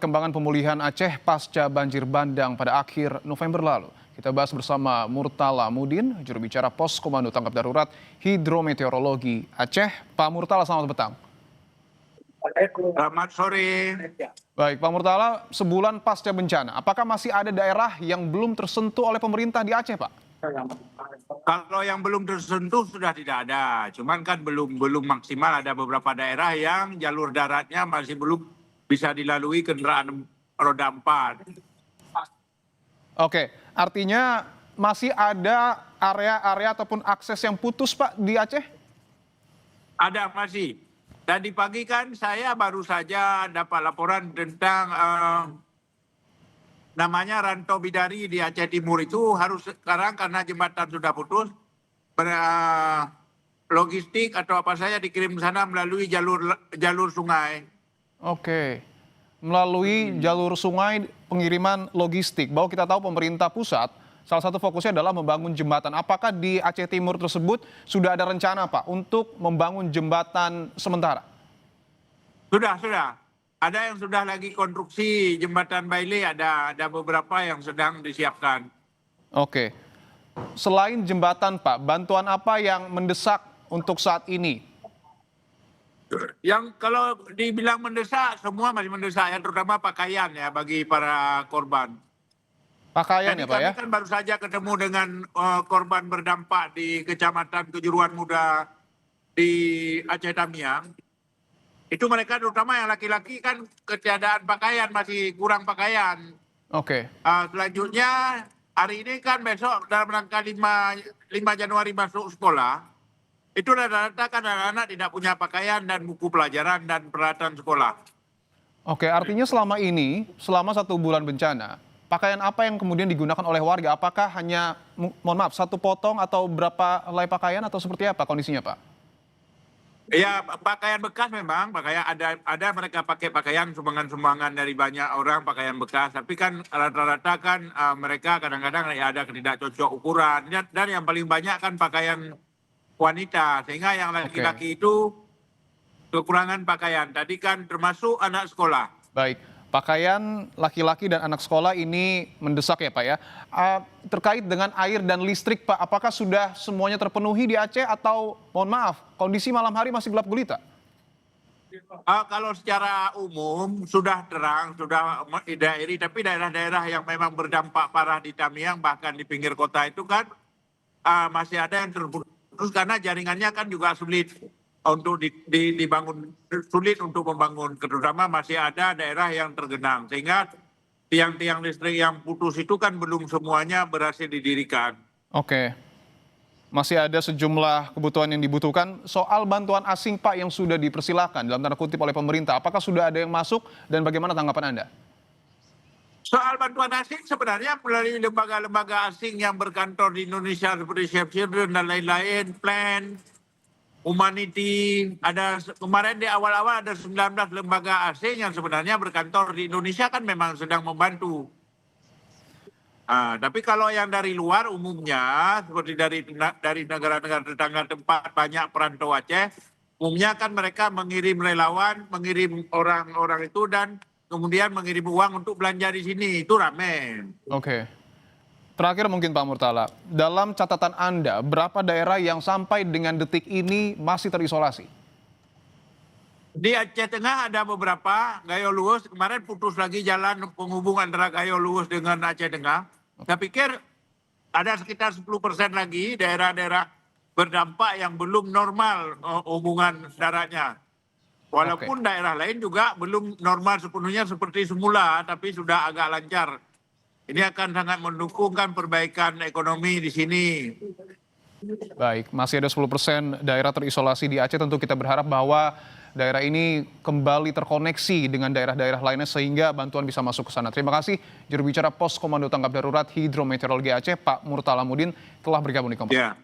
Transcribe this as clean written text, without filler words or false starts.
Perkembangan pemulihan Aceh pasca banjir bandang pada akhir November lalu. Kita bahas bersama Murtala Mudin, juru bicara Pos Komando Tanggap Darurat Hidrometeorologi Aceh. Pak Murtala, selamat petang. Selamat sore. Baik, Pak Murtala, sebulan pasca bencana, apakah masih ada daerah yang belum tersentuh oleh pemerintah di Aceh, Pak? Kalau yang belum tersentuh sudah tidak ada, cuman kan belum maksimal. Ada beberapa daerah yang jalur daratnya masih belum bisa dilalui kendaraan roda 4. Oke, artinya masih ada area-area ataupun akses yang putus, Pak, di Aceh? Ada masih. Tadi pagi kan saya baru saja dapat laporan tentang namanya Rantau Bidari di Aceh Timur itu harus sekarang karena jembatan sudah putus, logistik atau apa saja dikirim ke sana melalui jalur sungai. Oke, melalui jalur sungai pengiriman logistik. Bahwa kita tahu pemerintah pusat salah satu fokusnya adalah membangun jembatan. Apakah di Aceh Timur tersebut sudah ada rencana, Pak, untuk membangun jembatan sementara? Sudah. Ada yang sudah lagi konstruksi jembatan Bailey, ada beberapa yang sedang disiapkan. Oke, selain jembatan, Pak, bantuan apa yang mendesak untuk saat ini? Yang kalau dibilang mendesak, semua masih mendesak, yang terutama pakaian ya bagi para korban. Pakaian Jadi ya, Pak, kami ya? kan baru saja ketemu dengan korban berdampak di Kecamatan Kejuruan Muda di Aceh Tamiang. Itu mereka terutama yang laki-laki kan ketiadaan pakaian, masih kurang pakaian. Oke. Selanjutnya hari ini kan besok dalam rangka 5 Januari masuk sekolah. Itu rata-rata kan anak-anak tidak punya pakaian dan buku pelajaran dan peralatan sekolah. Oke, artinya selama ini, selama 1 bulan bencana, pakaian apa yang kemudian digunakan oleh warga? Apakah hanya, mohon maaf, 1 potong atau berapa helai pakaian atau seperti apa kondisinya, Pak? Ya, pakaian bekas memang, pakaian ada mereka pakai pakaian sumbangan-sumbangan dari banyak orang, pakaian bekas. Tapi kan rata-rata kan mereka kadang-kadang ya ada ketidakcocok ukuran dan yang paling banyak kan pakaian wanita, sehingga yang laki-laki itu kekurangan pakaian. Tadi kan termasuk anak sekolah. Baik, pakaian laki-laki dan anak sekolah ini mendesak ya, Pak, ya. Terkait dengan air dan listrik, Pak, apakah sudah semuanya terpenuhi di Aceh atau mohon maaf, kondisi malam hari masih gelap gulita? Kalau secara umum sudah terang, sudah daerah, tapi daerah-daerah yang memang berdampak parah di Tamiang, bahkan di pinggir kota itu kan masih ada yang terputus karena jaringannya kan juga sulit untuk dibangun, sulit untuk membangun, terutama masih ada daerah yang tergenang, sehingga tiang-tiang listrik yang putus itu kan belum semuanya berhasil didirikan. Oke, masih ada sejumlah kebutuhan yang dibutuhkan. Soal bantuan asing, Pak, yang sudah dipersilahkan dalam tanda kutip oleh pemerintah, apakah sudah ada yang masuk dan bagaimana tanggapan Anda? Soal bantuan asing sebenarnya melalui lembaga-lembaga asing yang berkantor di Indonesia seperti Save Children dan lain-lain, Plan, Humanity, ada kemarin di awal-awal ada 19 lembaga asing yang sebenarnya berkantor di Indonesia kan memang sedang membantu. Tapi kalau yang dari luar umumnya seperti dari negara-negara tetangga tempat banyak perantau Aceh, umumnya kan mereka mengirim relawan, mengirim orang-orang itu dan kemudian mengirim uang untuk belanja di sini, itu rame. Oke. Terakhir mungkin Pak Murtala, dalam catatan Anda, berapa daerah yang sampai dengan detik ini masih terisolasi? Di Aceh Tengah ada beberapa, Gayo Luwus, kemarin putus lagi jalan penghubung antara Gayo Luwus dengan Aceh Tengah. Saya pikir ada sekitar 10% lagi daerah-daerah berdampak yang belum normal hubungan daratnya. Walaupun daerah lain juga belum normal sepenuhnya seperti semula, tapi sudah agak lancar. Ini akan sangat mendukungkan perbaikan ekonomi di sini. Baik, masih ada 10% daerah terisolasi di Aceh. Tentu kita berharap bahwa daerah ini kembali terkoneksi dengan daerah-daerah lainnya sehingga bantuan bisa masuk ke sana. Terima kasih juru bicara Pos Komando Tanggap Darurat Hidrometeorologi Aceh, Pak Murtala Mudin, telah bergabung di Kompas. Ya.